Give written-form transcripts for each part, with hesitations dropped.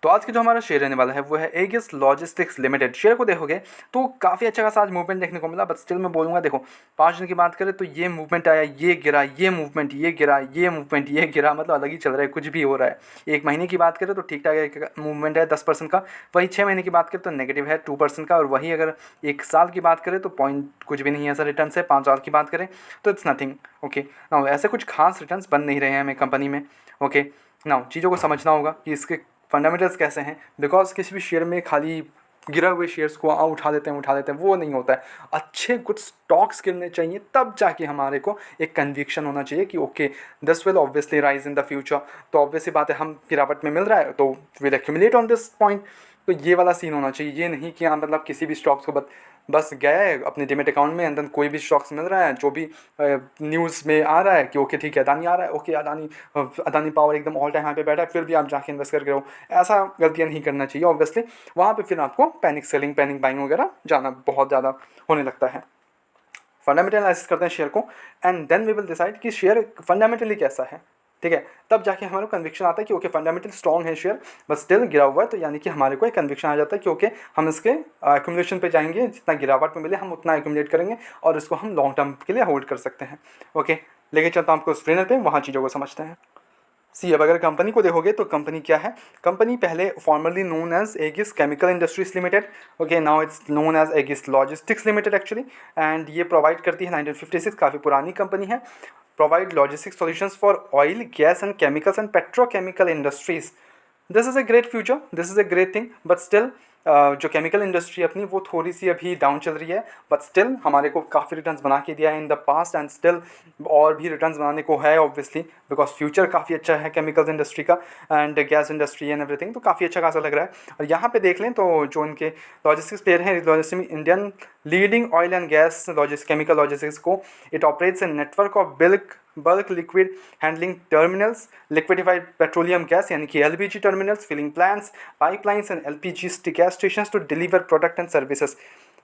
तो आज का जो हमारा शेयर रहने वाला है वो है एगिस लॉजिस्टिक्स लिमिटेड। शेयर को देखोगे तो काफ़ी अच्छा खासा आज मूवमेंट देखने को मिला, बट स्टिल मैं बोलूँगा देखो 5 दिन की बात करें तो ये मूवमेंट आया, ये गिरा, ये मूवमेंट, ये गिरा, ये मूवमेंट, ये गिरा, मतलब अलग ही चल रहा है, कुछ भी हो रहा है। 1 महीने की बात करें तो ठीक ठाक मूवमेंट है 10% का, वही 6 महीने की बात करें तो नेगेटिव है 2% का, और वही अगर 1 साल की बात करें तो पॉइंट कुछ भी नहीं है ऐसा रिटर्न है। 5 साल की बात करें तो इट्स नथिंग। ओके ना, ऐसे कुछ खास रिटर्न बन नहीं रहे हैं हमें कंपनी में। ओके ना, चीज़ों को समझना होगा कि इसके फंडामेंटल्स कैसे हैं, बिकॉज किसी भी शेयर में खाली गिरा हुए शेयर्स को उठा देते हैं, वो नहीं होता है। अच्छे कुछ स्टॉक्स गिरने चाहिए, तब जाके हमारे को एक कन्विक्शन होना चाहिए कि okay this will obviously rise in the future. तो ऑब्वियसली बात है, हम गिरावट में मिल रहा है तो will accumulate on this point. तो ये वाला सीन होना चाहिए, ये नहीं कि हाँ मतलब किसी भी स्टॉक्स को बस गया है अपने डिमेट अकाउंट में, एंड देन कोई भी स्टॉक्स मिल रहा है जो भी न्यूज़ में आ रहा है कि ओके ठीक है अदानी आ रहा है, ओके अदानी पावर एकदम ऑल टाइम हाई पे बैठा है, फिर भी आप जाके इन्वेस्ट करके रहो। ऐसा गलतियाँ नहीं करना चाहिए ऑब्वियसली। वहाँ पे फिर आपको पैनिक सेलिंग, पैनिक बाइंग वगैरह जाना बहुत ज़्यादा होने लगता है। फंडामेंटल एनालिसिस करते हैं शेयर को, and then we will decide कि शेयर फंडामेंटली कैसा है। ठीक है, तब जाके हमारे को कन्विक्शन आता है कि ओके फंडामेंटल स्ट्रॉन्ग है शेयर, बट स्टिल गिरा हुआ है, तो यानी कि हमारे को एक कन्विक्शन आ जाता है कि ओके हम इसके एक्यूमुलेशन पे जाएंगे, जितना गिरावट में मिले हम उतना एक्यूमुलेट करेंगे और इसको हम लॉन्ग टर्म के लिए होल्ड कर सकते हैं। ओके, लेके चलता हूँ आपको स्क्रीनर पे, वहाँ चीज़ों को समझते हैं। सी अब अगर कंपनी को देखोगे तो कंपनी क्या है, कंपनी पहले formerly known as Aegis Chemical Industries Limited. Okay now it's known as Aegis Logistics Limited actually, and ये प्रोवाइड करती है 1956, काफ़ी पुरानी कंपनी है। Provide logistics solutions for oil, gas and chemicals and petrochemical industries. This is a great future, this is a great thing, but still जो chemical industry अपनी वो थोड़ी सी अभी डाउन चल रही है, बट स्टिल हमारे को काफ़ी रिटर्न्स बना के दिया है in the past, and still और भी रिटर्न्स बनाने को है ऑब्वियसली, बिकॉज फ्यूचर काफ़ी अच्छा है केमिकल्स इंडस्ट्री का and gas industry and everything, तो काफ़ी अच्छा खासा लग रहा है। और यहाँ पे देख लें तो जो इनके लॉजिस्टिक्स प्लेयर हैं, लॉजिस्टिक में Indian leading oil and gas chemical logistics को, it operates a network of bulk liquid handling terminals, liquidified petroleum gas यानी कि LPG terminals, filling plants, pipelines and LPG gas stations to deliver product and services.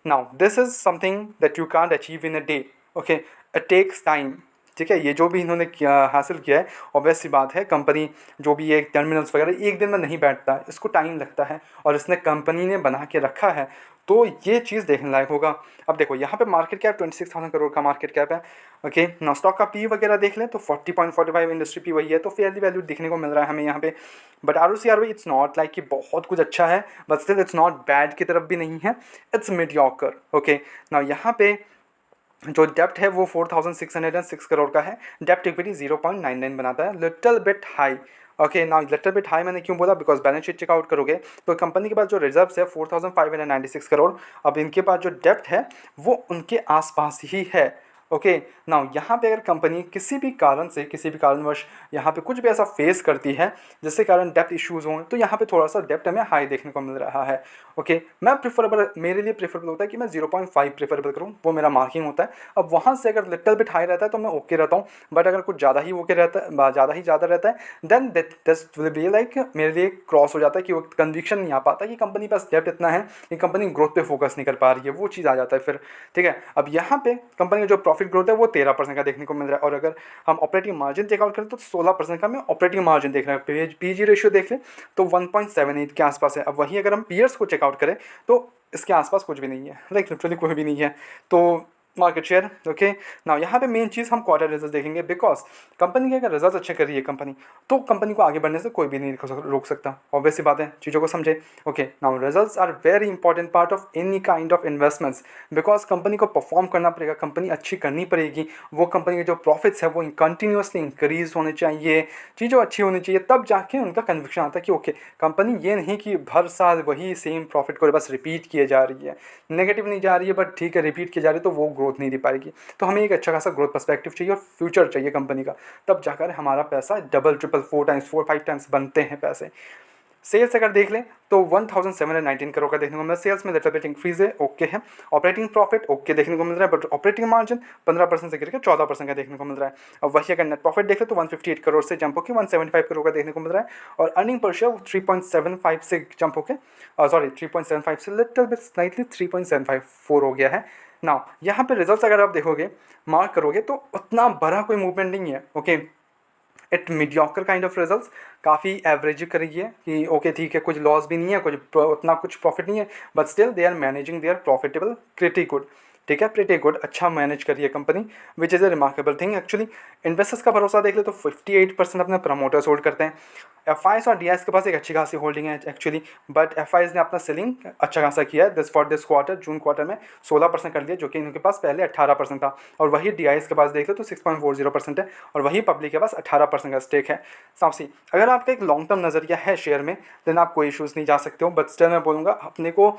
Now this is something that you can't achieve in a day. Okay, it takes time. ठीक है, ये जो भी इन्होंने हासिल किया है, ऑब्वियस सी बात है कंपनी जो भी ये टर्मिनल्स वगैरह एक दिन में नहीं बैठता, इसको टाइम लगता है, और इसने कंपनी ने बना के रखा है, तो ये चीज़ देखने लायक होगा। अब देखो यहाँ पे मार्केट कैप 26,000 करोड़ का मार्केट कैप है। ओके ना, स्टॉक का पी वगैरह देख लें तो 40.45 इंडस्ट्री पी वही है, तो फेयरली वैल्यू दिखने को मिल रहा है हमें यहाँ पे। But ROCROE it's not like कि बहुत कुछ अच्छा है, but still it's not bad की तरफ भी नहीं है, इट्स मीडियोकर। ओके ना, यहाँ पे जो डेप्ट है वो 4,606 करोड़ का है, डेप्ट इक्विटी 0.99 बनाता है, लिटिल बिट हाई। ओके ना, लिटिल बिट हाई मैंने क्यों बोला, बिकॉज बैलेंस शीट चेकआउट करोगे तो कंपनी के पास जो रिजर्व्स है 4,596 करोड़, अब इनके पास जो डेप्ट है वो उनके आसपास ही है। ओके नाउ यहाँ पे अगर कंपनी किसी भी कारण से, किसी भी कारणवश यहाँ पे कुछ भी ऐसा फेस करती है जिसके कारण डेप्ट इश्यूज़ हों, तो यहाँ पे थोड़ा सा डेप्ट हमें हाई देखने को मिल रहा है। ओके मैं मेरे लिए प्रेफरेबल होता है कि मैं 0.5 प्रेफरेबल करूँ, वो मेरा मार्किंग होता है। अब वहाँ से अगर लिटिल बिट हाई रहता है तो मैं ओके रहता हूँ, बट अगर कुछ ज़्यादा ही ओके रहता है, ज़्यादा रहता है, then this will be like मेरे लिए क्रॉस हो जाता है कि वो कन्विक्शन नहीं आ पाता कि कंपनी पास डेप्ट इतना है कि कंपनी ग्रोथ पे फोकस नहीं कर पा रही है, वो चीज़ आ जाता है फिर। ठीक है, अब यहाँ पे कंपनी का जो प्रॉफिट ग्रोथ है वो 13% का देखने को मिल रहा है, और अगर हम ऑपरेटिंग मार्जिन चेकआउट करें तो 16% का हमें ऑपरेटिंग मार्जिन देख रहे हैं। पीजी रेशियो देख लें तो 1.78 के आसपास है। अब वही अगर हम पीयर्स को चेकआउट करें तो इसके आसपास कुछ भी नहीं है, लाइक लिटरली कोई भी नहीं है। तो मार्केट शेयर ओके ना, यहाँ पे मेन चीज़ हम क्वार्टर रिजल्ट देखेंगे, बिकॉज कंपनी के अगर रिजल्ट अच्छे कर रही है कंपनी, तो कंपनी को आगे बढ़ने से कोई भी नहीं रोक सकता। ऑब्वियस सी बात है, चीज़ों को समझे। Okay now results are very important part of any kind of investments, because company को परफॉर्म करना पड़ेगा, कंपनी अच्छी करनी पड़ेगी, वो कंपनी के जो प्रॉफिट्स है वो कंटिन्यूसली इंक्रीज होने चाहिए, चीज़ें अच्छी होनी चाहिए, तब जाके उनका कन्विक्शन आता है कि ओके कंपनी ये नहीं कि हर साल वही सेम प्रॉफिट को बस रिपीट किए जा रही है, नेगेटिव नहीं जा रही है, बट ठीक है रिपीट की जा रही है, तो वो ग्रोथ नहीं दे पाएगी। तो हमें एक अच्छा खासा ग्रोथ पर्सपेक्टिव चाहिए और फ्यूचर चाहिए कंपनी का, तब जाकर हमारा पैसा डबल ट्रिपल 4 टाइम्स 4-5 टाइम्स बनते हैं पैसे। सेल्स अगर देख लें तो 1,719 करोड़ का देखने को मिला, सेल्स में लिटिल बिट इंक्रीज है, ओके है। ऑपरेटिंग प्रॉफिट ओके देखने को मिल रहा है, बट ऑपरेटिंग मार्जिन 15% से गिर के 14% का देखने को मिल रहा है। अब वही अगर नेट प्रॉफिट देख ले तो 158 करोड़ से जंप होकर 175 करोड़ का देखने को मिल रहा है, और अर्निंग पर शेयर 3.75 से जंप होकर 3.75 से लिटिल बिट स्लाइटली 3.754 हो गया है। नाउ यहाँ पे रिजल्ट्स अगर आप देखोगे, मार्क करोगे, तो उतना बड़ा कोई मूवमेंट नहीं है। Okay it mediocre kind of results, काफ़ी एवरेज कर रही है कि ओके ठीक है, कुछ लॉस भी नहीं है, कुछ उतना कुछ प्रॉफिट नहीं है, but still they are managing, they are profitable pretty good, ठीक है, प्रिटी गुड, अच्छा मैनेज करी है company, which is a remarkable thing actually. Investors का भरोसा देख ले तो 58% अपने प्रमोटर्स होल्ड करते हैं। एफ और डी के पास एक अच्छी खासी होल्डिंग है एक्चुअली, बट एफ ने अपना सेलिंग अच्छा खासा किया है for this quarter, June quarter में 16% कर दिया, जो कि इनके पास पहले 18% था। और वही डी के पास देख लो तो 6.40% है, और वही पब्लिक के पास 18% का स्टेक है। सामसी अगर आपका एक लॉन्ग टर्म नज़रिया है शेयर में, देन आप कोई इशूज़ नहीं जा सकते हो, बट स्टिल मैं बोलूँगा अपने को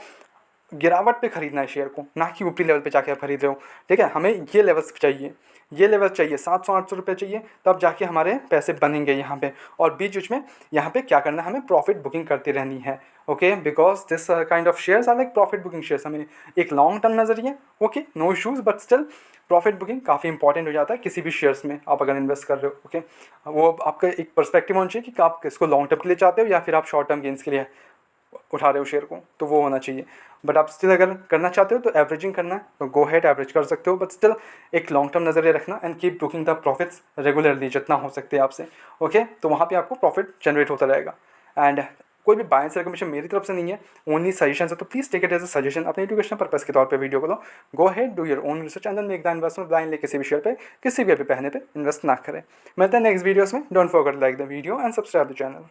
गिरावट पे खरीदना है शेयर को, ना कि ऊपरी लेवल पे जाके आप खरीद रहे हो, ठीक है। हमें ये लेवल्स चाहिए, ये लेवल चाहिए, 700-800 रुपये चाहिए, तब जाके हमारे पैसे बनेंगे यहाँ पे। और बीच बीच में यहाँ पे क्या करना है, हमें प्रॉफिट बुकिंग करती रहनी है, okay, because this kind of shares are like profit booking shares. हमें एक लॉन्ग टर्म नजरिए, okay, no issues, but still profit booking काफ़ी इंपॉर्टेंट हो जाता है किसी भी शेयर्स में आप अगर इन्वेस्ट कर रहे हो, ओके। वो आपका एक पर्सपेक्टिव होना चाहिए कि आप किसको लॉन्ग टर्म के लिए चाहते हो या फिर आप शॉर्ट टर्म गेंस के लिए उठा रहे हो शेयर को, तो वो होना चाहिए। बट आप स्टिल अगर करना चाहते हो तो एवरेजिंग करना है तो गो हेड, एवरेज कर सकते हो, बट स्टिल एक लॉन्ग टर्म नजरिया रखना and keep booking the profits regularly जितना हो सकते हैं आपसे, ओके। तो वहाँ पे आपको प्रॉफिट जनरेट होता रहेगा। एंड कोई भी बायस रिकमेंडेशन मेरी तरफ से नहीं है, ओनली सजेशन है, तो please take it as a suggestion, अपने एजुकेशन पर्पस के तौर पे वीडियो को लो। Go ahead, do your own research and then make the investment, blindly किसी भी शेयर पे, किसी भी अभी पहने पे इन्वेस्ट ना करें। मिलते हैं नेक्स्ट वीडियोस में। Don't forget like the video and subscribe the channel.